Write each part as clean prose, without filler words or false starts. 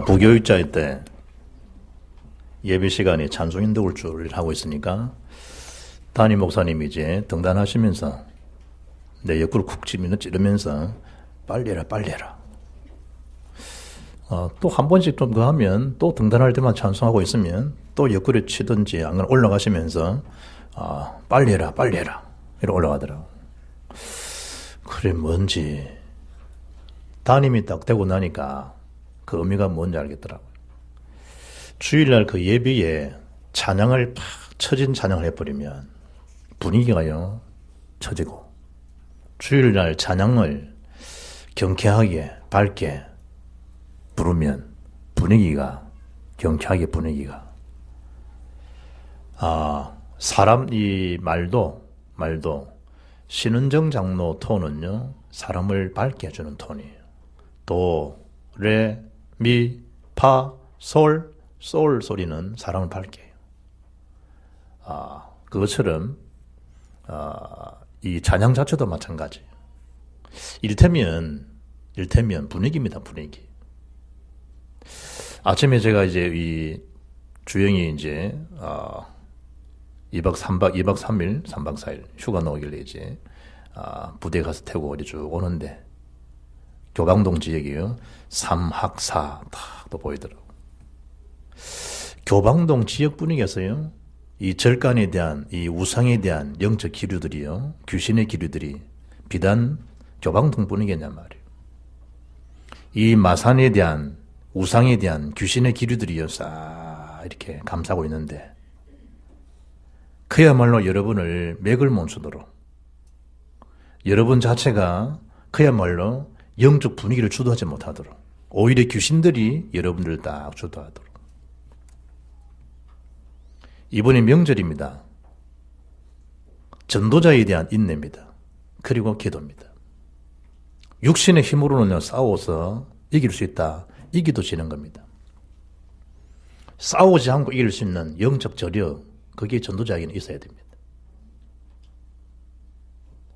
부교육자일 때 예배 시간에 찬송 인도를 줄 하고 있으니까 담임 목사님이 이제 등단하시면서 내 옆구리 쿡 찌르면서 빨리 해라 빨리 해라. 또 한 번씩 좀 더 하면 또 등단할 때만 찬송하고 있으면 또 옆구리 치든지 안 그러면 올라가시면서 빨리 해라 빨리 해라 이렇게 올라가더라고. 그래 뭔지 담임이 딱 되고 나니까 그 의미가 뭔지 알겠더라고요. 주일날 그 예배에 찬양을 팍 처진 찬양을 해버리면 분위기가요 처지고, 주일날 찬양을 경쾌하게 밝게 부르면 분위기가 경쾌하게 사람 이 말도 신은정 장로 톤은요 사람을 밝게 해주는 톤이에요. 도, 레, 미, 파, 솔 소리는 사람을 밝게 해요. 그것처럼 이 찬양 자체도 마찬가지예요. 이를테면 분위기입니다. 분위기. 아침에 제가 이제 이 주영이 이제 2박 3일 3박 4일 휴가 나오길래 이제 부대 가서 태우고 어디 쭉 오는데 교방동 지역이요 삼학사 딱 또 보이더라고. 교방동 지역 분위기에서요 이 절간에 대한 이 우상에 대한 영적 기류들이요 귀신의 기류들이 비단 교방동 분위기냐 말이에요. 이 마산에 대한 우상에 대한 귀신의 기류들이요 싹 이렇게 감싸고 있는데 그야말로 여러분을 맥을 못 쓰도록, 여러분 자체가 그야말로 영적 분위기를 주도하지 못하도록, 오히려 귀신들이 여러분들을 딱 주도하도록. 이번에 명절입니다. 전도자에 대한 인내입니다. 그리고 기도입니다. 육신의 힘으로는 싸워서 이길 수 있다. 이기도 지는 겁니다. 싸우지 않고 이길 수 있는 영적 저력, 그게 전도자에게는 있어야 됩니다.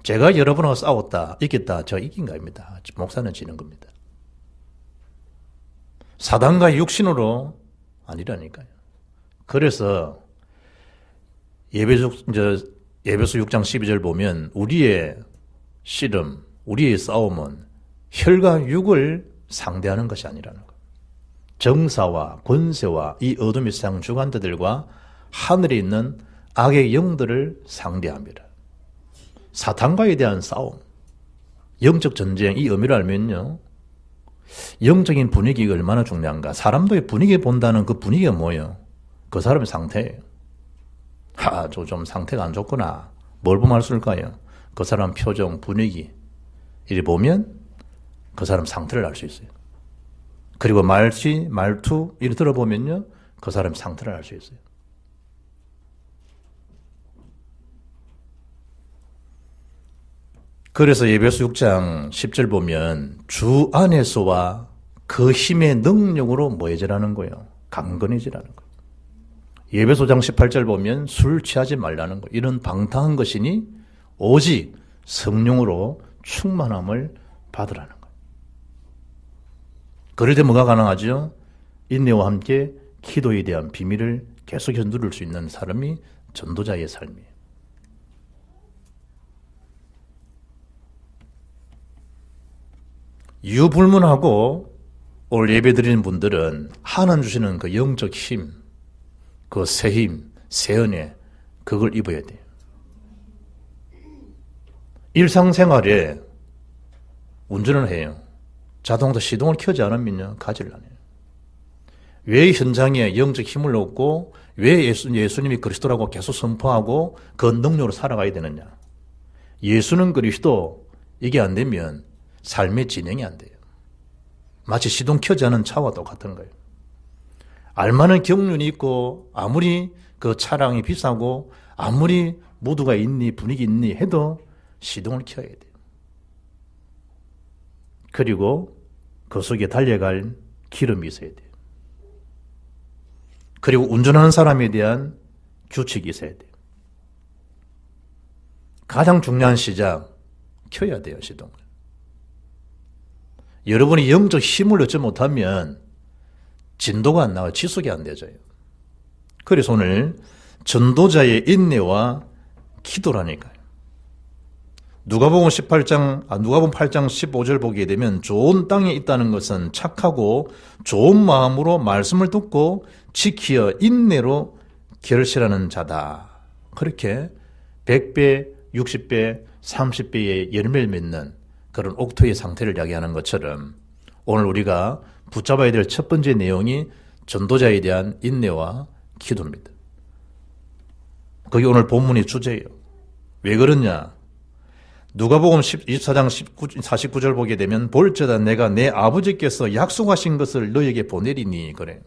제가 여러분하고 싸웠다, 이겼다, 제가 이긴 겁니다. 목사는 지는 겁니다. 사단과 육신으로 아니라니까요. 그래서 예배서 6장 12절 보면 우리의 씨름, 우리의 싸움은 혈과 육을 상대하는 것이 아니라는 거예요. 정사와 권세와 이 어둠의 세상 주관자들과 하늘에 있는 악의 영들을 상대합니다. 사탄과에 대한 싸움, 영적 전쟁, 이 의미를 알면요 영적인 분위기가 얼마나 중요한가. 사람도 분위기 본다는 그 분위기가 뭐예요? 그 사람의 상태예요. 저 좀 상태가 안 좋구나. 뭘 보면 알 수 있을까요? 그 사람 표정, 분위기 이렇게 보면 그 사람 상태를 알 수 있어요. 그리고 말투 이렇게 들어보면요 그 사람 상태를 알 수 있어요. 그래서 예배서 6장 10절 보면 주 안에서와 그 힘의 능력으로 뭐해지라는 거예요? 강건해지라는 거예요. 예배소 5장 18절 보면 술 취하지 말라는 거예요. 이런 방탕한 것이니 오직 성령으로 충만함을 받으라는 거예요. 그럴 때 뭐가 가능하죠? 인내와 함께 기도에 대한 비밀을 계속 누릴 수 있는 사람이 전도자의 삶이에요. 유불문하고 오늘 예배 드리는 분들은 하나님 주시는 그 영적 힘, 그 새 힘, 새 은혜, 그걸 입어야 돼요. 일상생활에 운전을 해요. 자동차 시동을 켜지 않으면요 가지를 안 해요. 왜 현장에 영적 힘을 얻고 왜 예수님이 그리스도라고 계속 선포하고 그 능력으로 살아가야 되느냐. 예수는 그리스도, 이게 안 되면 삶의 진행이 안 돼요. 마치 시동 켜지 않은 차와 똑같은 거예요. 알만한 경륜이 있고 아무리 그 차량이 비싸고 아무리 모두가 있니 분위기 있니 해도 시동을 켜야 돼요. 그리고 그 속에 달려갈 기름이 있어야 돼요. 그리고 운전하는 사람에 대한 규칙이 있어야 돼요. 가장 중요한 시작, 켜야 돼요, 시동을. 여러분이 영적 힘을 얻지 못하면 진도가 안 나와요. 지속이 안 되져요. 그래서 오늘 전도자의 인내와 기도라니까요. 누가복음 8장 15절 보게 되면 좋은 땅에 있다는 것은 착하고 좋은 마음으로 말씀을 듣고 지키어 인내로 결실하는 자다. 그렇게 100배, 60배, 30배의 열매를 맺는 그런 옥토의 상태를 이야기하는 것처럼 오늘 우리가 붙잡아야 될 첫 번째 내용이 전도자에 대한 인내와 기도입니다. 그게 오늘 본문의 주제예요. 왜 그러냐? 누가복음 24장 49절 보게 되면 볼지어다 내가 내 아버지께서 약속하신 것을 너에게 보내리니 그래.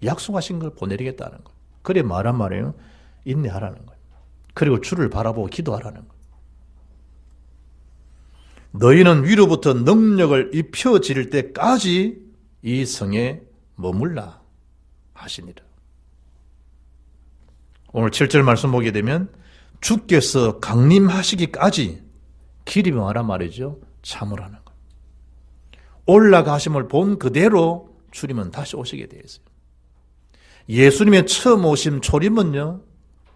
약속하신 걸 보내리겠다는 거예요. 그래 말한 말이에요. 인내하라는 거예요. 그리고 주를 바라보고 기도하라는 거예요. 너희는 위로부터 능력을 입혀질 때까지 이 성에 머물라 하시니라. 오늘 7절 말씀 보게 되면 주께서 강림하시기까지 기림하라 말이죠. 참으라는 거예요. 올라가심을 본 그대로 주님은 다시 오시게 되어 있어요. 예수님의 처음 오심 초림은요.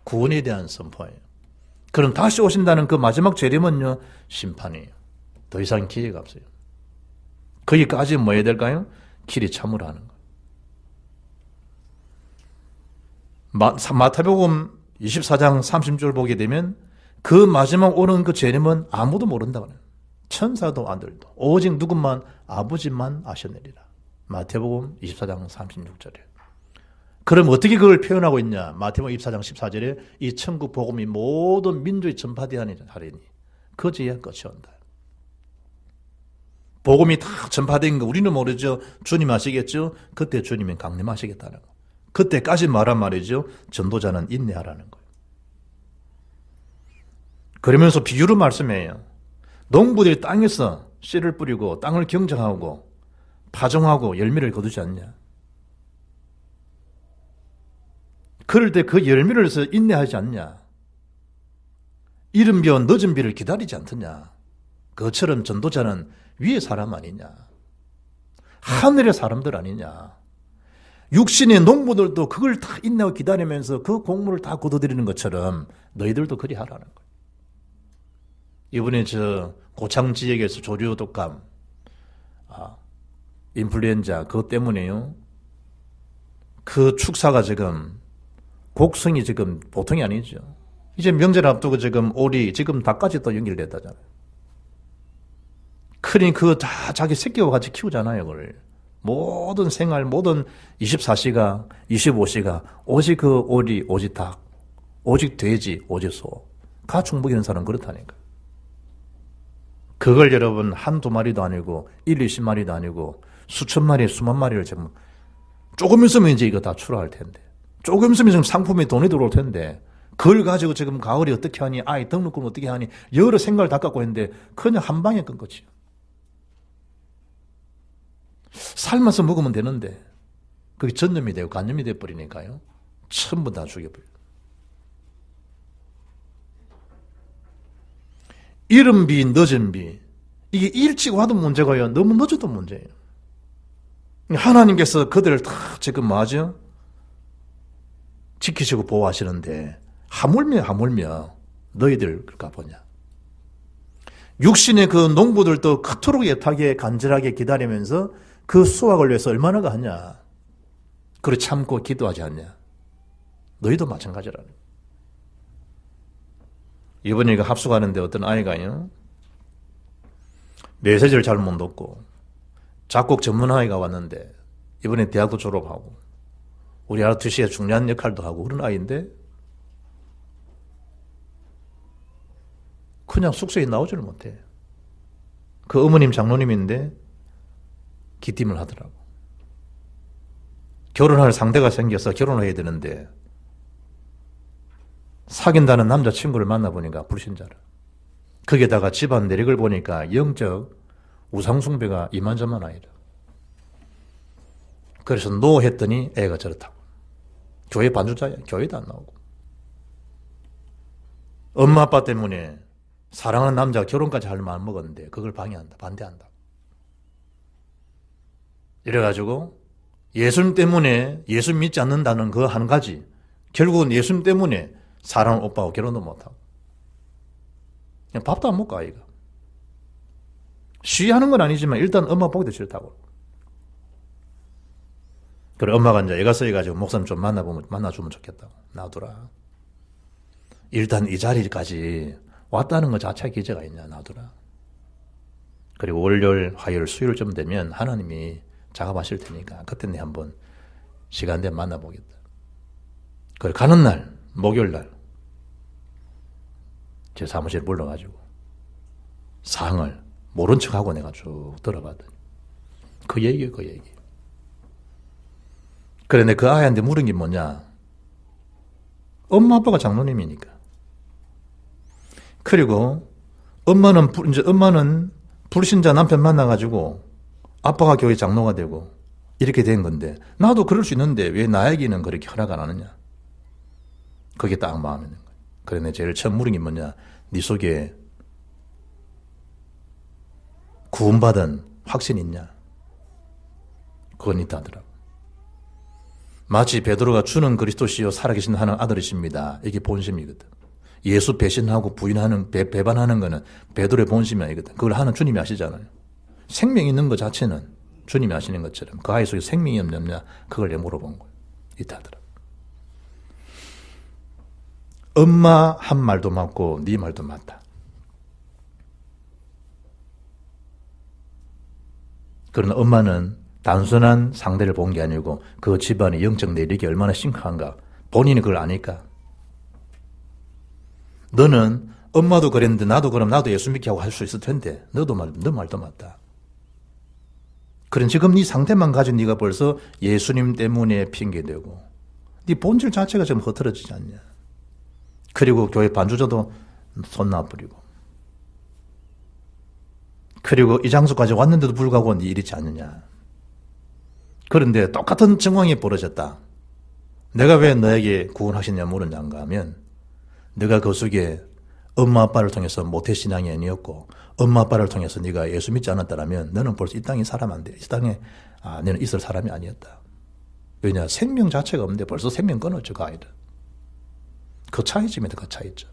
구원에 대한 선포예요. 그럼 다시 오신다는 그 마지막 재림은요. 심판이에요. 더 이상 기회가 없어요. 거기까지 뭐 해야 될까요? 길이 참으라 하는 거예요. 마태복음 24장 30절 보게 되면 그 마지막 오는 그 재림은 아무도 모른다고 해요. 천사도 아들도 오직 누구만 아버지만 아셨느니라. 마태복음 24장 36절에. 그럼 어떻게 그걸 표현하고 있냐? 마태복음 24장 14절에 이 천국 복음이 모든 민족에 전파되하니 그제야 끝이 온다. 복음이 다 전파된 거 우리는 모르죠. 주님 아시겠죠? 그때 주님이 강림하시겠다는 거. 그때까지 말한 말이죠. 전도자는 인내하라는 거예요. 그러면서 비유로 말씀해요. 농부들이 땅에서 씨를 뿌리고 땅을 경작하고 파종하고 열매를 거두지 않냐. 그럴 때 그 열매를 해서 인내하지 않냐. 이른 비와 늦은 비를 기다리지 않더냐. 그처럼 전도자는 위의 사람 아니냐. 하늘의 사람들 아니냐. 육신의 농부들도 그걸 다 인내하고 기다리면서 그 곡물을 다 거둬들이는 것처럼 너희들도 그리 하라는 거예요. 이번에 저 고창 지역에서 조류 독감, 인플루엔자 그것 때문에요. 그 축사가 지금 곡성이 지금 보통이 아니죠. 이제 명절 앞두고 지금 오리 지금 닭까지 또 연결됐다잖아요. 그러니 그거 다 자기 새끼와 같이 키우잖아요. 그걸 모든 생활 모든 24시간 25시간 오직 그 오리 오직 닭 오직 돼지 오직 소 가축 먹이는 사람은 그렇다니까. 그걸 여러분 한두 마리도 아니고 20마리도 아니고 수천 마리 수만 마리를 지금 조금 있으면 이제 이거 다 출하할 텐데 조금 있으면 지금 상품이 돈이 들어올 텐데 그걸 가지고 지금 가을이 어떻게 하니 아이 등록금 어떻게 하니 여러 생각을 다 갖고 있는데 그냥 한 방에 끈 거지. 삶아서 먹으면 되는데 그게 전염이 되고 간염이 돼버리니까요. 전부 다 죽여버려요. 이른 비, 늦은 비. 이게 일찍 와도 문제고요. 너무 늦어도 문제예요. 하나님께서 그들을 다 지금 뭐하죠? 지키시고 보호하시는데 하물며 너희들 그럴까 보냐. 육신의 그 농부들도 그토록 애타게 간절하게 기다리면서 그 수확을 위해서 얼마나 하냐. 그걸 참고 기도하지 않냐. 너희도 마찬가지라는 거예요. 이번에 이거 합숙하는데 어떤 아이가요. 메시지를 잘 못 듣고 작곡 전문아이가 왔는데 이번에 대학도 졸업하고 우리 RTC에 중요한 역할도 하고 그런 아이인데 그냥 숙소에 나오지를 못해. 그 어머님 장로님인데 기침을 하더라고. 결혼할 상대가 생겨서 결혼을 해야 되는데 사귄다는 남자친구를 만나보니까 불신자라. 거기에다가 집안 내력을 보니까 영적 우상숭배가 이만저만 아니라. 그래서 노 했더니 애가 저렇다고. 교회 반주자야. 교회도 안 나오고. 엄마 아빠 때문에 사랑하는 남자가 결혼까지 할 마음 먹었는데 그걸 방해한다. 반대한다. 이래가지고 예수님 때문에 예수 믿지 않는다는 그 한 가지. 결국은 예수님 때문에 사랑하는 오빠하고 결혼도 못하고. 그냥 밥도 안 먹고 아이가. 시위하는 건 아니지만 일단 엄마 보기도 싫다고. 그래 엄마가 이제 애가 써가지고 목사님 좀 만나주면 좋겠다고. 놔두라. 일단 이 자리까지 왔다는 것 자체가 기적가 있냐. 놔두라. 그리고 월요일, 화요일, 수요일쯤 되면 하나님이 작업하실 테니까 그때 내 한번 시간 되면 만나보겠다. 그래 가는 날, 목요일 날 제 사무실에 불러가지고 상을 모른 척하고 내가 쭉 들어봤더니 그 얘기예요, 그 얘기. 그래 내가 그 아이한테 물은 게 뭐냐. 엄마 아빠가 장로님이니까. 그리고 엄마는 불신자 남편 만나가지고 아빠가 교회 장로가 되고 이렇게 된 건데 나도 그럴 수 있는데 왜 나에게는 그렇게 허락 안 하느냐. 그게 딱 마음에 드는 거예요. 그래 내가 제일 처음 물은 게 뭐냐. 네 속에 구원받은 확신이 있냐. 그건 있다 하더라고. 마치 베드로가 주는 그리스도시요 살아계신 하나님 아들이십니다. 이게 본심이거든. 예수 배신하고 부인하는 배반하는 거는 베드로의 본심이 아니거든. 그걸 하는 주님이 아시잖아요. 생명 있는 것 자체는 주님이 아시는 것처럼 그 아이 속에 생명이 없느냐 그걸 내가 물어본 거예요. 있다 하더라고. 엄마 한 말도 맞고 네 말도 맞다. 그러나 엄마는 단순한 상대를 본 게 아니고 그 집안의 영적 내력이 얼마나 심각한가 본인이 그걸 아니까. 너는 엄마도 그랬는데 나도 그럼 나도 예수 믿게 하고 할 수 있을 텐데 너 말도 맞다. 그럼 지금 네 상태만 가지고 네가 벌써 예수님 때문에 핑계대고 네 본질 자체가 지금 흐트러지지 않냐. 그리고 교회 반주자도 손 놔버리고 그리고 이 장소까지 왔는데도 불구하고 네 이렇지 않느냐. 그런데 똑같은 정황이 벌어졌다. 내가 왜 너에게 구원하시냐 물었냐가 하면 네가 그 속에 엄마 아빠를 통해서 모태신앙이 아니었고 엄마 아빠를 통해서 네가 예수 믿지 않았다면 너는 벌써 이 땅에 사람 안 돼. 이 땅에 너는 있을 사람이 아니었다. 왜냐 생명 자체가 없는데 벌써 생명 끊었죠. 그 아이들. 그 차이점이다. 그 차이점.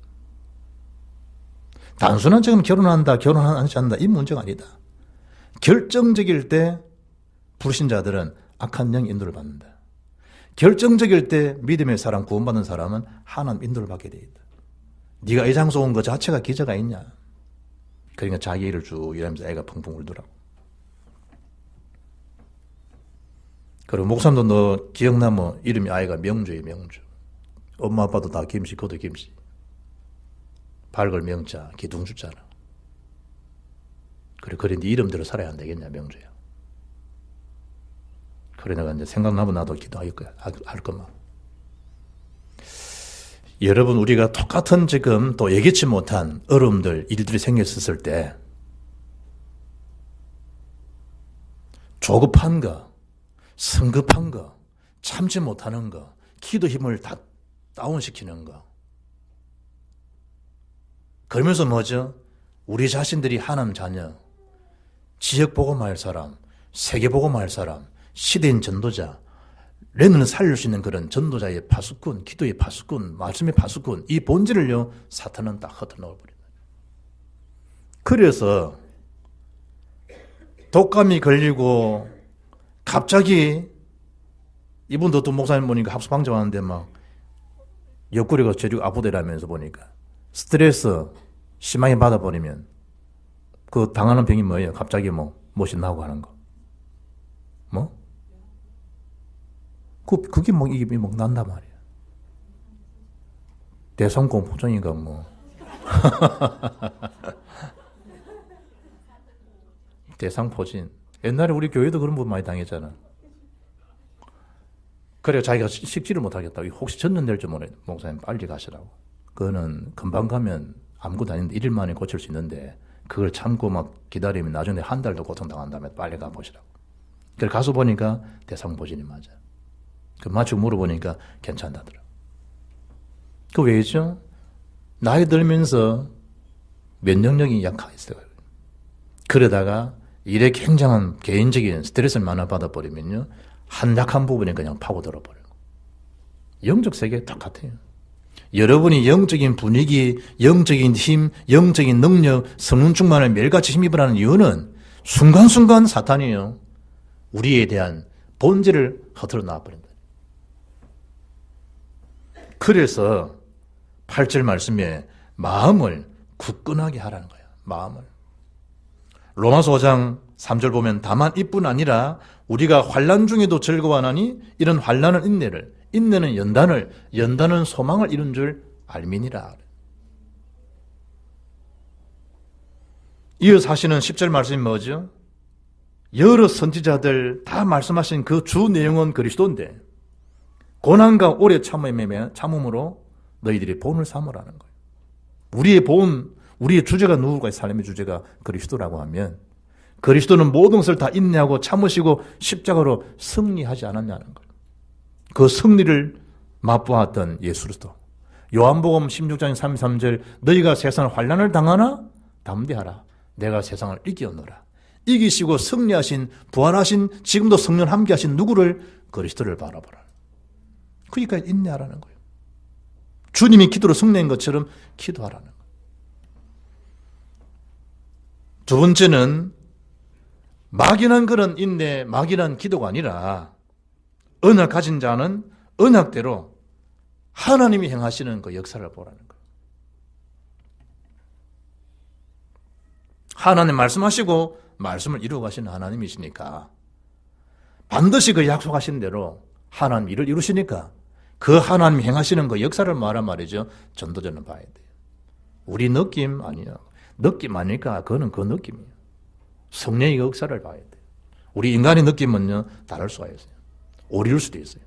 단순한 지금 결혼한다 결혼하지 않는다 이 문제가 아니다. 결정적일 때 불신자들은 악한 영 인도를 받는다. 결정적일 때 믿음의 사람 구원받는 사람은 하나님 인도를 받게 돼 있다. 네가 이 장소 온 것 자체가 기저가 있냐. 그러니까 자기 일을 쭉 일하면서 애가 펑펑 울더라고. 그리고 목사님도 너 기억나 뭐 이름이 아이가 명주예요. 명주. 엄마 아빠도 다 김씨 그도 김씨. 발걸 명자 기둥주자라. 그래 네 이름대로 살아야 안 되겠냐 명주야. 그래 내가 이제 생각나면 나도 기도할 거야. 할 것만. 여러분 우리가 똑같은 지금 또 예기치 못한 어려움들 일들이 생겼을 때 조급한 거, 성급한 거, 참지 못하는 거, 기도 힘을 다 다운시키는 거. 그러면서 뭐죠? 우리 자신들이 하나님 자녀, 지역 복음할 사람, 세계 복음할 사람, 시대인 전도자, 렘넌트를 살릴 수 있는 그런 전도자의 파수꾼, 기도의 파수꾼, 말씀의 파수꾼, 이 본질을요 사탄은 딱 흩어놓아버린다. 그래서 독감이 걸리고 갑자기 이분도 또 목사님 보니까 합수방정 하는데 막 옆구리가 제주 아프더라면서 보니까 스트레스 심하게 받아버리면 그 당하는 병이 뭐예요? 갑자기 못이 나고 하는 거. 뭐? 그게 이게 난단 말이야. 대성공포증인가 뭐. 대상포진. 옛날에 우리 교회도 그런 분 많이 당했잖아. 그래 자기가 식지를 못하겠다. 혹시 전염될 줄 모르겠다. 목사님 빨리 가시라고. 그거는 금방 가면 아무것도 아닌데 1일 만에 고칠 수 있는데 그걸 참고 막 기다리면 나중에 한 달도 고통당한 다음에 빨리 가보시라고. 그래서 가서 보니까 대상포진이 맞아. 그 마치고 물어보니까 괜찮다더라. 그 왜죠? 나이 들면서 면역력이 약해졌어요. 그러다가 일에 굉장한 개인적인 스트레스를 많이 받아버리면요, 한 약한 부분에 그냥 파고들어 버려요. 영적 세계가 똑같아요. 여러분이 영적인 분위기, 영적인 힘, 영적인 능력, 성령 충만을 매일같이 힘입을 하는 이유는 순간순간 사탄이요, 우리에 대한 본질을 허들어 놔버린다. 그래서 8절 말씀에 마음을 굳건하게 하라는 거예요. 마음을. 로마서 5장 3절 보면 다만 이뿐 아니라 우리가 환난 중에도 즐거워하나니 이런 환난은 인내를, 인내는 연단을, 연단은 소망을 이룬 줄 알미니라. 이어서 하시는 10절 말씀이 뭐죠? 여러 선지자들 다 말씀하신 그 주 내용은 그리스도인데 고난과 오래 참음으로 너희들이 본을 삼으라는 거예요. 우리의 본, 우리의 주제가 누구가 삶의 주제가 그리스도라고 하면 그리스도는 모든 것을 다 인내하고 참으시고 십자가로 승리하지 않았냐는 거예요. 그 승리를 맛보았던 예수 그리스도. 요한복음 16장 33절 너희가 세상을 환난을 당하나 담대하라. 내가 세상을 이기었노라. 이기시고 승리하신 부활하신 지금도 성령 함께하신 누구를? 그리스도를 바라보라. 그러니까 인내하라는 거예요. 주님이 기도로 승리한 것처럼 기도하라는 거예요. 두 번째는 막연한 그런 인내, 막연한 기도가 아니라 언약 가진 자는 언약대로 하나님이 행하시는 그 역사를 보라는 거예요. 하나님 말씀하시고 말씀을 이루어 가시는 하나님이시니까 반드시 그 약속하신 대로 하나님 일을 이루시니까 그 하나님 행하시는 그 역사를 말한 말이죠. 전도자는 봐야 돼요. 우리 느낌 아니야. 느낌 아닐까? 그거는 그 느낌이에요. 성령의 역사를 봐야 돼요. 우리 인간의 느낌은요, 다를 수가 있어요. 오릴 수도 있어요.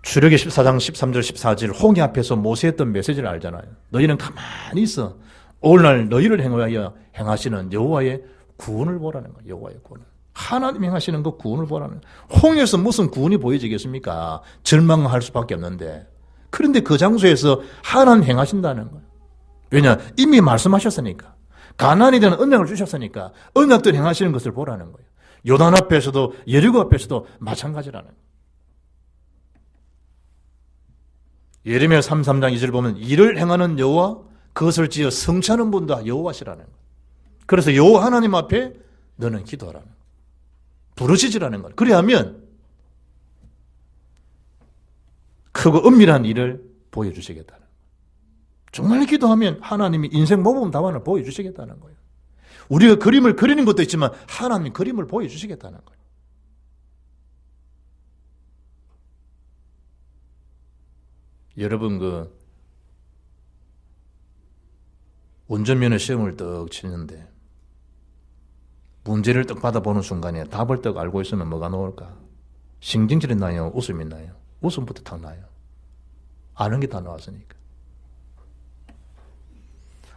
출애굽기 14장 13절 14절 홍해 앞에서 모세했던 메시지를 알잖아요. 너희는 가만히 있어. 오늘날 너희를 행하여 행하시는 여호와의 구원을 보라는 거예요. 여호와의 구원을. 하나님 행하시는 그 구원을 보라는 거예요. 홍해에서 무슨 구원이 보여지겠습니까? 절망할 수밖에 없는데. 그런데 그 장소에서 하나님 행하신다는 거예요. 왜냐? 이미 말씀하셨으니까. 가나안에 대한 언약을 주셨으니까 언약들 행하시는 것을 보라는 거예요. 요단 앞에서도 여리고 앞에서도 마찬가지라는 거예요. 예레미야 33장 2절 보면 이를 행하는 여호와 그것을 지어 성취하는 분도 여호와시라는 거예요. 그래서 여호와 하나님 앞에 너는 기도하라는 거예요. 부르짖으라는 거예요. 그래야하면 크고 은밀한 일을 보여주시겠다는 거예요. 정말 기도하면 하나님이 인생 모범 답안을 보여주시겠다는 거예요. 우리가 그림을 그리는 것도 있지만 하나님이 그림을 보여주시겠다는 거예요. 여러분 운전면허 시험을 떡 치는데 문제를 떡 받아보는 순간에 답을 떡 알고 있으면 뭐가 나올까? 싱징질이 나요? 웃음이 나요? 웃음부터 탁 나요. 아는 게 다 나왔으니까.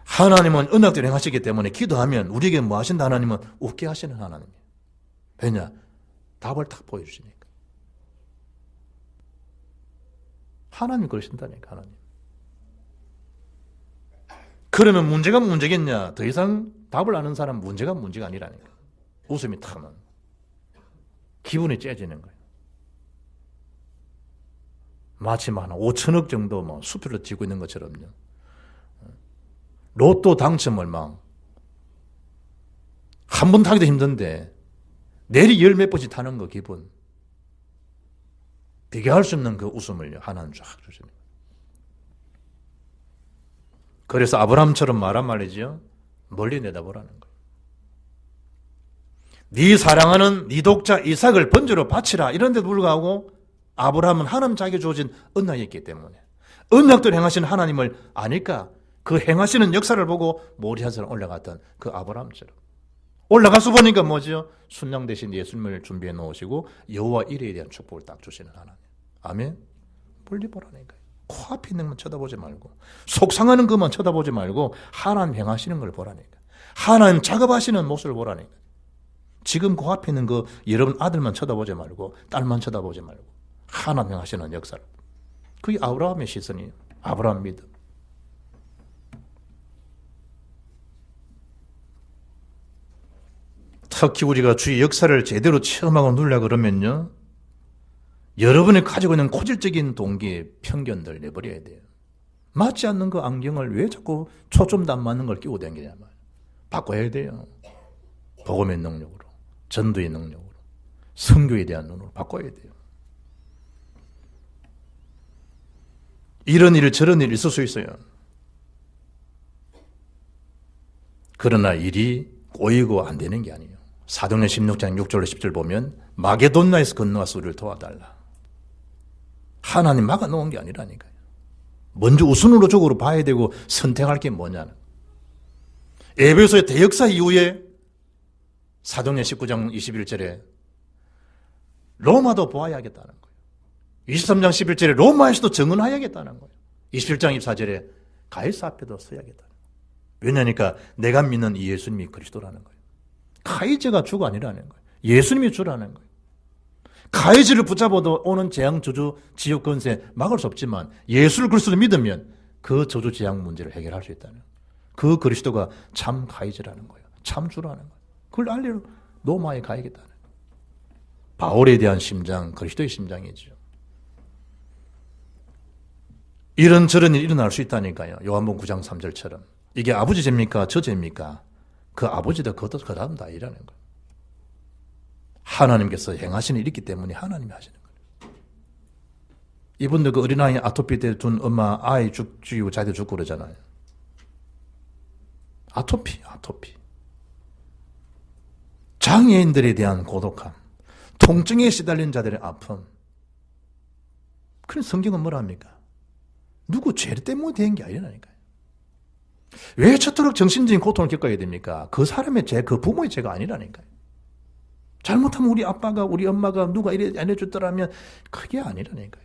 하나님은 언약대로 행하시기 때문에 기도하면 우리에게 뭐 하신다? 하나님은 웃게 하시는 하나님이에요. 왜냐? 답을 탁 보여주시니까. 하나님 그러신다니까, 하나님. 그러면 문제가 문제겠냐? 더 이상 답을 아는 사람은 문제가 아니라니까. 웃음이 탁 나는. 기분이 째지는 거예요. 마치 한 5천억 정도 수표를 쥐고 있는 것처럼요. 로또 당첨을 한 번 타기도 힘든데 내리 열 몇 번씩 타는 거 기분. 비교할 수 없는 그 웃음을 하나는 쫙 주시는 거예요. 그래서 아브라함처럼 말한 말이죠. 멀리 내다보라는 거예요. 네 사랑하는 네 독자 이삭을 번제로 바치라. 이런데도 불구하고 아브라함은 하나님 자기가 주어진 언약이 있기 때문에 언약대로 행하시는 하나님을 아니까 그 행하시는 역사를 보고 모리아산에 올라갔던 그 아브라함처럼 올라가서 보니까 뭐죠? 순양 대신 예수님을 준비해 놓으시고 여호와 이레에 대한 축복을 딱 주시는 하나님. 아멘. 멀리 보라니까요. 코앞에 있는 것만 쳐다보지 말고 속상하는 것만 쳐다보지 말고 하나님 행하시는 걸 보라니까. 하나님 작업하시는 모습을 보라니까. 지금 코앞에 있는 그 여러분 아들만 쳐다보지 말고 딸만 쳐다보지 말고 하나님 행하시는 역사를. 그게 아브라함의 시선이에요. 아브라함 믿음. 특히 우리가 주의 역사를 제대로 체험하고 누리려고 그러면요, 여러분이 가지고 있는 고질적인 동기, 편견들 내버려야 돼요. 맞지 않는 그 안경을 왜 자꾸 초점도 안 맞는 걸 끼고 다니냐 말이에요. 바꿔야 돼요. 복음의 능력으로, 전도의 능력으로, 선교에 대한 눈으로 바꿔야 돼요. 이런 일 저런 일 있을 수 있어요. 그러나 일이 꼬이고 안 되는 게 아니에요. 사도행전 16장 6절 10절 보면 마게도냐에서 건너와서 우리를 도와달라. 하나님 막아놓은 게 아니라니까요. 먼저 우선으로 봐야 되고 선택할 게 뭐냐는. 에베소의 대역사 이후에 사도행전 19장 21절에 로마도 보아야겠다는 거예요. 23장 11절에 로마에서도 증언해야겠다는 거예요. 27장 24절에 가이사 앞에도 서야겠다는 거예요. 왜냐니까 내가 믿는 이 예수님이 그리스도라는 거예요. 카이저가 주가 아니라는 거예요. 예수님이 주라는 거예요. 카이저를 붙잡아도 오는 재앙, 저주, 지옥 권세 막을 수 없지만 예수를 그리스도를 믿으면 그 저주, 재앙 문제를 해결할 수 있다는 거예요. 그 그리스도가 참 카이저라는 거예요. 참 주라는 거예요. 그걸 알리러 로마에 가야겠다는 거예요. 바울에 대한 심장, 그리스도의 심장이죠. 이런저런 일이 일어날 수 있다니까요. 요한복음 9장 3절처럼. 이게 아버지 죄입니까? 저 죄입니까? 그 아버지도 그 다음 다 일하는 거예요. 하나님께서 행하시는 일이 있기 때문에 하나님이 하시는 거예요. 이분들 그 어린아이 아토피 때 둔 엄마 아이 죽이고 자기도 죽고 그러잖아요. 아토피. 장애인들에 대한 고독함, 통증에 시달린 자들의 아픔. 그런 성경은 뭐라 합니까? 누구 죄 때문에 된 게 아니라니까요. 왜 저토록 정신적인 고통을 겪어야 됩니까? 그 사람의 죄, 그 부모의 죄가 아니라니까요. 잘못하면 우리 아빠가, 우리 엄마가 누가 이래 안 해줬더라면 그게 아니라니까요.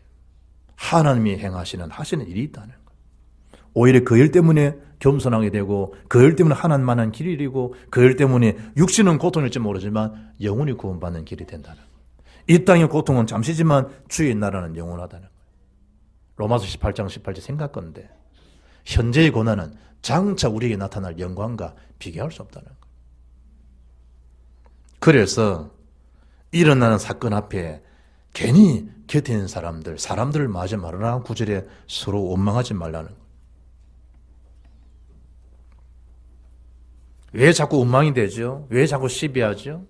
하나님이 하시는 일이 있다는 거예요. 오히려 그 일 때문에 겸손하게 되고, 그 일 때문에 하나님만한 길이 이고, 그 일 때문에 육신은 고통일지 모르지만 영혼이 구원받는 길이 된다는 거예요. 이 땅의 고통은 잠시지만 주의 나라는 영원하다는 거예요. 로마서 18장 18절 생각건데 현재의 고난은 장차 우리에게 나타날 영광과 비교할 수 없다는 거예요. 그래서 일어나는 사건 앞에 괜히 곁에 있는 사람들을 마저 말하라 구절에 서로 원망하지 말라는 거예요. 왜 자꾸 원망이 되죠? 왜 자꾸 시비하죠?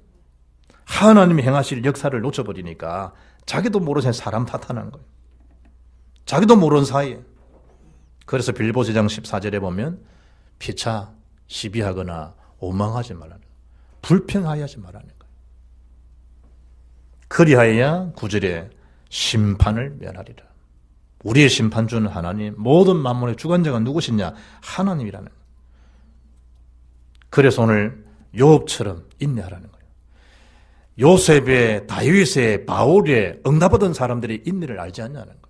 하나님이 행하실 역사를 놓쳐버리니까 자기도 모르는 사람 탓하는 거예요. 자기도 모르는 사이에. 그래서 빌보서 2장 14절에 보면 피차 시비하거나 원망하지 말라는 거예요. 불평하지 말라는 거예요. 그리하여야 9절에 심판을 면하리라. 우리의 심판주는 하나님, 모든 만물의 주관자가 누구시냐? 하나님이라는 거예요. 그래서 오늘 욥처럼 인내하라는 거예요. 요셉의, 다윗의, 바울의 응답받은 사람들이 인내를 알지 않냐는 거예요.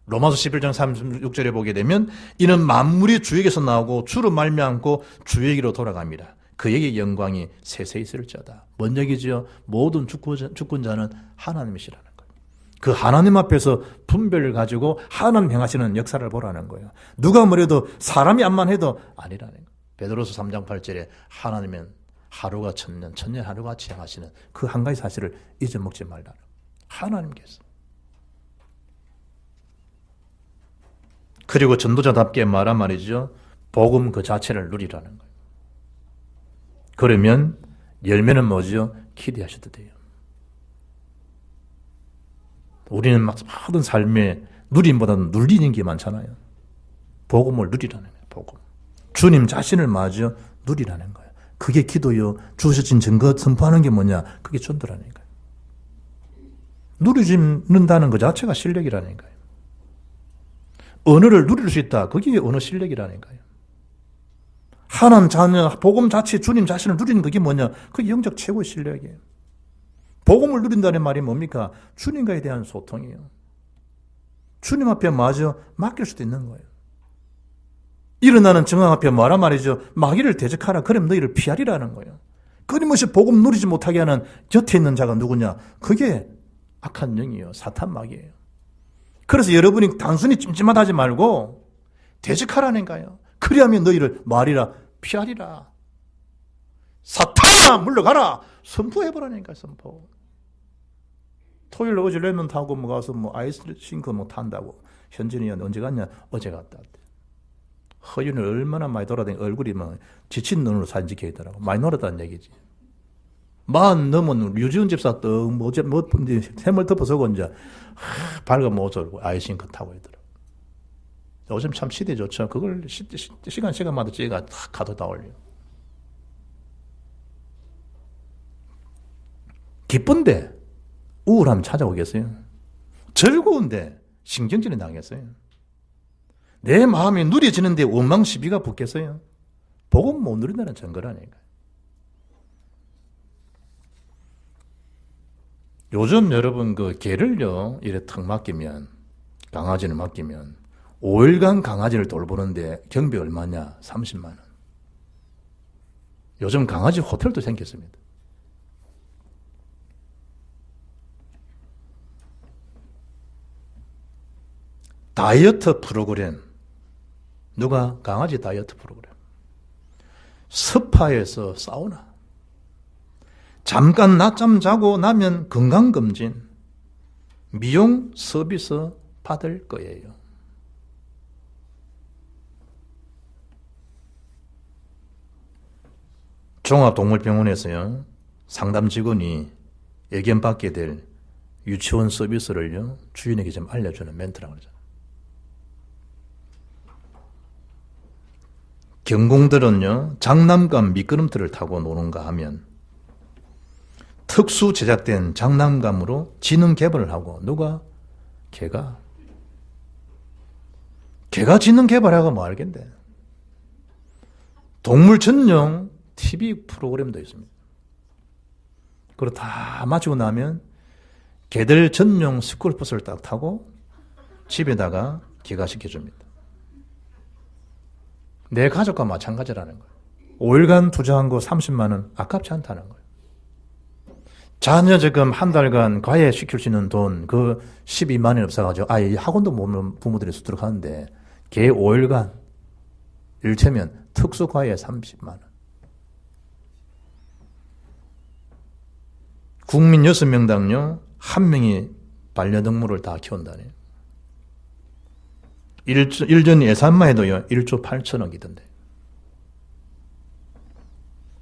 로마서 11장 36절에 보게 되면 이는 만물이 주에게서 나오고 주로 말미암고 주에게로 돌아갑니다. 그에게 영광이 세세히 있을지어다. 뭔 얘기죠? 모든 주권자는 하나님이시라는 거예요. 그 하나님 앞에서 분별을 가지고 하나님 행하시는 역사를 보라는 거예요. 누가 뭐래도 사람이 암만 해도 아니라는 거예요. 베드로서 3장 8절에 하나님은 하루가 천년, 천년 하루같이 행하시는 그 한 가지 사실을 잊어먹지 말라는 거예요. 하나님께서. 그리고 전도자답게 말한 말이죠. 복음 그 자체를 누리라는 거예요. 그러면 열매는 뭐죠? 기대하셔도 돼요. 우리는 막 모든 삶에 누림보다는 눌리는 게 많잖아요. 복음을 누리라는 거예요. 복음. 주님 자신을 맞아 누리라는 거예요. 그게 기도요. 주셔진 증거 선포하는 게 뭐냐? 그게 전도라는 거예요. 누리는다는 것 자체가 실력이라는 거예요. 언어를 누릴 수 있다. 그게 언어 실력이라는 거예요. 하나님 자녀, 복음 자체 주님 자신을 누리는 그게 뭐냐? 그게 영적 최고의 실력이에요. 복음을 누린다는 말이 뭡니까? 주님과에 대한 소통이에요. 주님 앞에 마저 맡길 수도 있는 거예요. 일어나는 정황 앞에 뭐라 말이죠? 마귀를 대적하라. 그럼 너희를 피하리라는 거예요. 끊임없이 복음 누리지 못하게 하는 곁에 있는 자가 누구냐? 그게 악한 영이에요. 사탄 마귀예요. 그래서 여러분이 단순히 찜찜하다 지 말고 대적하라는 거예요. 그리하면 너희를 말이라 피하리라. 사탄아 물러가라 선포해버라니까. 선포. 토요일 어제 랩몬 타고 뭐 가서 뭐 아이스 싱크 뭐 탄다고. 현진이 언제 갔냐? 어제 갔다 왔대. 허윤을 얼마나 많이 돌아다니 얼굴이 막 지친 눈으로 사진 찍혀 있더라고. 많이 놀았다는 얘기지. 40 넘은 유지훈 집사 뭐 샘을 덮어서고 이제 밝은 모습 얼굴 아이싱크 타고 있더라고. 요즘 참 시대 좋죠. 그걸 시간마다 찍어가 가도 다 올려. 기쁜데 우울함 찾아오겠어요? 즐거운데 신경질이 나겠어요? 내 마음이 누려지는데 원망 시비가 붙겠어요? 복음 못 누린다는 증거라니까. 요즘 여러분 그 개를요 이래 턱 맡기면, 강아지를 맡기면 5일간 강아지를 돌보는데 경비 얼마냐? 30만 원. 요즘 강아지 호텔도 생겼습니다. 다이어트 프로그램. 누가? 강아지 다이어트 프로그램. 스파에서 사우나. 잠깐 낮잠 자고 나면 건강검진. 미용 서비스 받을 거예요. 종합동물병원에서요, 상담 직원이 의견받게 될 유치원 서비스를요, 주인에게 좀 알려주는 멘트라고 그러잖아요. 경공들은요, 장난감 미끄럼틀을 타고 노는가 하면 특수 제작된 장난감으로 지능 개발을 하고, 누가? 개가 지능 개발하고 뭐 알겠는데. 동물 전용 TV 프로그램도 있습니다. 그리고 다 마치고 나면 개들 전용 스쿨버스를 딱 타고 집에다가 귀가시켜줍니다. 내 가족과 마찬가지라는 거예요. 5일간 투자한 거 30만 원 아깝지 않다는 거예요. 자녀 지금 한 달간 과외 시킬 수 있는 돈 그 12만 원이 없어가지고 아예 학원도 못 오는 부모들이 수두룩 하는데 걔 5일간 일체면 특수 과외 30만 원. 국민 6명당요 1명이 반려동물을 다 키운다네요. 일전 예산만 해도요 1조 8천억이던데.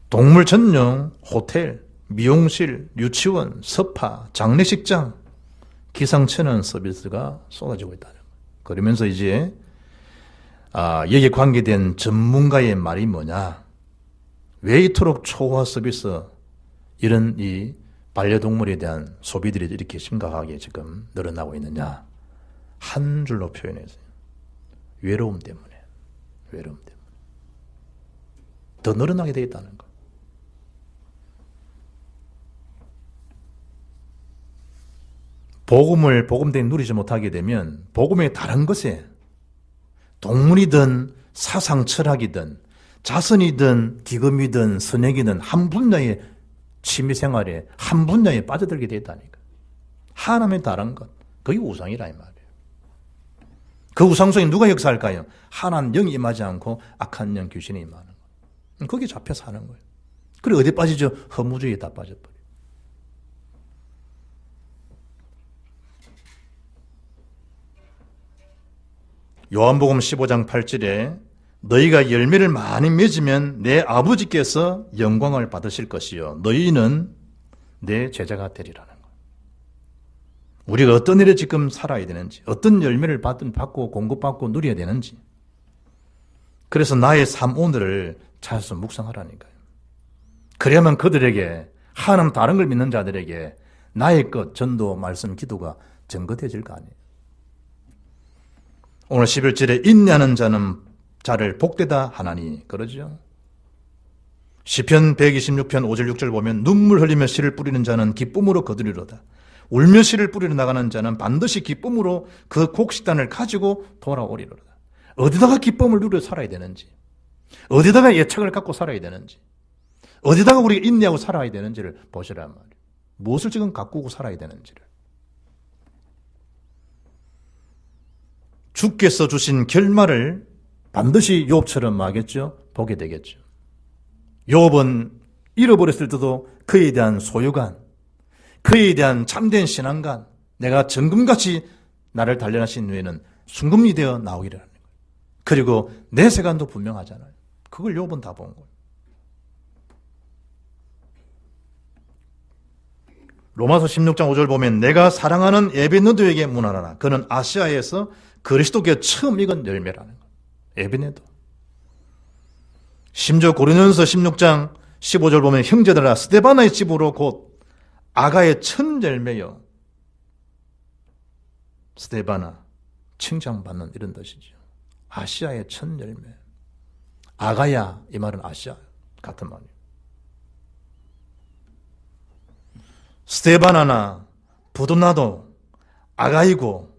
동물 전용 호텔, 미용실, 유치원, 스파, 장례식장, 기상천외 서비스가 쏟아지고 있다는 거예요. 그러면서 이제 여기에 관계된 전문가의 말이 뭐냐, 왜 이토록 초호화 서비스 이런 이 반려동물에 대한 소비들이 이렇게 심각하게 지금 늘어나고 있느냐, 한 줄로 표현했어요. 외로움 때문에. 더 늘어나게 되어 있다는 거. 복음대로 누리지 못하게 되면 복음의 다른 것에, 동물이든 사상 철학이든 자선이든 기금이든 선행이든 한 분야의 취미생활에 한 분야에 빠져들게 되어 있다니까. 하나님의 다른 것, 그게 우상이라 이 말이에요. 그 우상 속에 누가 역사할까요? 하나님 영이 임하지 않고 악한 영 귀신이 임하는 거예요. 거기에 잡혀 사는 거예요. 그래 어디 빠지죠? 허무주의에 다 빠져버려요. 요한복음 15장 8절에 너희가 열매를 많이 맺으면 내 아버지께서 영광을 받으실 것이요 너희는 내 제자가 되리라는 거예요. 우리가 어떤 일에 지금 살아야 되는지, 어떤 열매를 받고 공급받고 누려야 되는지, 그래서 나의 삶 오늘을 찾아서 묵상하라니까요. 그래야만 그들에게, 하나님 다른 걸 믿는 자들에게 나의 것, 전도, 말씀, 기도가 전거되어질 거 아니에요. 오늘 11절에 인내하는 자를 복되다 하나니, 그러죠. 시편 126편 5절 6절 보면 눈물 흘리며 씨를 뿌리는 자는 기쁨으로 거두리로다. 울며 씨를 뿌리러 나가는 자는 반드시 기쁨으로 그 곡식단을 가지고 돌아오리로다. 어디다가 기쁨을 누려 살아야 되는지, 어디다가 예측을 갖고 살아야 되는지, 어디다가 우리가 인내하고 살아야 되는지를 보시란 말이에요. 무엇을 지금 가꾸고 살아야 되는지를. 주께서 주신 결말을 반드시 욥처럼 하겠죠? 보게 되겠죠. 욥은 잃어버렸을 때도 그에 대한 소유관, 그에 대한 참된 신앙관, 내가 정금같이 나를 단련하신 후에는 순금이 되어 나오기를 하는 거예요. 그리고 내 세간도 분명하잖아요. 그걸 욥은 다 본 거예요. 로마서 16장 5절 보면 내가 사랑하는 에베네도에게 문안하라. 그는 아시아에서 그리스도께 처음 익은 열매라는 거예요. 에베네도. 심지어 고린도전서 16장 15절 보면 형제들아 스데바나의 집으로 곧 아가의 첫 열매여. 스데바나 칭찬받는 이런 뜻이죠. 아시아의 첫 열매. 아가야 이 말은 아시아 같은 말이에요. 스데바나나 부도나도 아가이고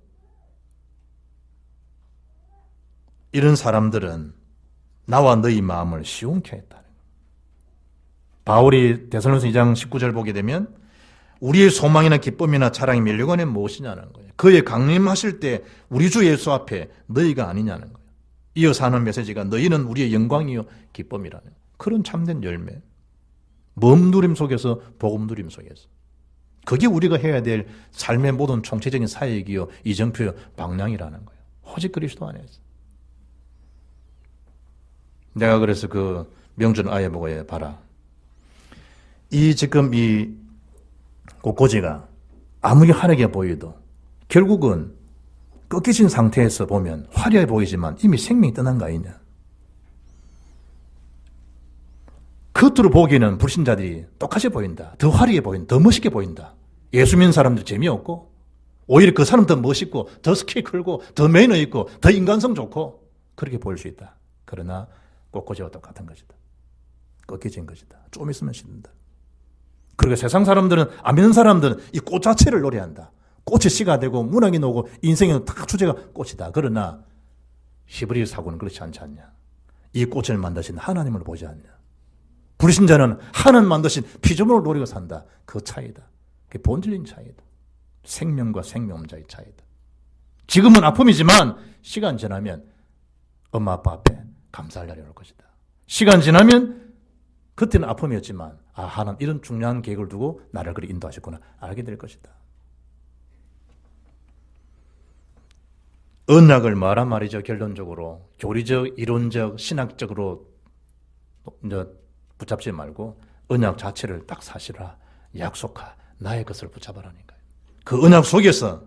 이런 사람들은 나와 너희 마음을 시원케 했다는 거예요. 바울이 데살로니서 2장 19절 보게 되면 우리의 소망이나 기쁨이나 자랑이 멸류관에 무엇이냐는 거예요. 그의 강림하실 때 우리 주 예수 앞에 너희가 아니냐는 거예요. 이어서 하는 메시지가 너희는 우리의 영광이요 기쁨이라는 거예요. 그런 참된 열매. 몸누림 속에서 복음누림 속에서. 그게 우리가 해야 될 삶의 모든 총체적인 사역이요 이정표요 방향이라는 거예요. 오직 그리스도 안에서. 내가 그래서 그 명준 아예 보고 봐라. 지금 이 꽃꽂이가 아무리 화려해 보여도 결국은 꺾여진 상태에서 보면 화려해 보이지만 이미 생명이 떠난 거 아니냐. 겉으로 보기에는 불신자들이 똑같이 보인다. 더 화려해 보인다. 더 멋있게 보인다. 예수 믿는 사람들 재미없고 오히려 그 사람 더 멋있고 더 스킬 크고 더 매너 있고 더 인간성 좋고 그렇게 보일 수 있다. 그러나 꽃꽂이와 똑같은 것이다. 꺾여진 것이다. 좀 있으면 식는다. 그리고 세상 사람들은 안 믿는 사람들은 이 꽃 자체를 노래한다. 꽃이 씨가 되고 문학이 나오고 인생의 딱 주제가 꽃이다. 그러나 히브리 사고는 그렇지 않지 않냐. 이 꽃을 만드신 하나님을 보지 않냐. 불신자는 하나님 만드신 피조물을 노리고 산다. 그 차이다. 그게 본질적인 차이다. 생명과 생명자의 차이다. 지금은 아픔이지만 시간 지나면 엄마 아빠 앞에 감사할 날이 올 것이다. 시간 지나면 그때는 아픔이었지만 하나님 이런 중요한 계획을 두고 나를 그리 인도하셨구나 알게 될 것이다. 언약을 뭐란 말이죠. 결론적으로 교리적, 이론적, 신학적으로 이제 붙잡지 말고 언약 자체를 딱 사실화, 약속화, 나의 것을 붙잡아라니까요. 그 언약 속에서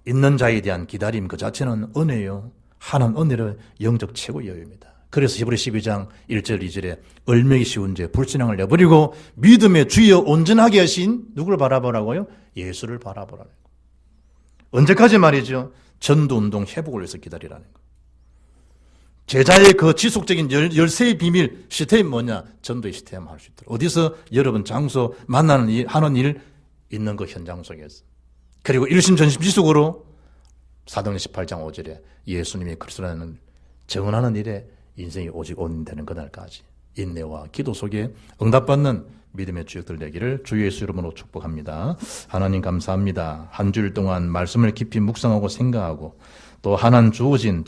있는 자에 대한 기다림 그 자체는 은혜요. 하나님 은혜를 영적 최고의 여유입니다. 그래서 히브리 12장 1절 2절에 얼매기 쉬운 죄 불신앙을 내버리고 믿음의 주여 온전하게 하신 누구를 바라보라고요? 예수를 바라보라는 거예요. 언제까지 말이죠? 전도운동 회복을 위해서 기다리라는 거예요. 제자의 그 지속적인 열쇠의 비밀 시스템이 뭐냐? 전도의 시스템을 할 수 있도록. 어디서 여러분 장소 만나는 일, 하는 일 있는 그 현장 속에서. 그리고 일심전심지속으로 사도행전 18장 5절에 예수님이 그리스도라는 증언하는 일에 인생이 오직 온되는 그날까지 인내와 기도 속에 응답받는 믿음의 주역들 되기를 주 예수 이름으로 축복합니다. 하나님 감사합니다. 한 주일 동안 말씀을 깊이 묵상하고 생각하고 또 하나님 주어진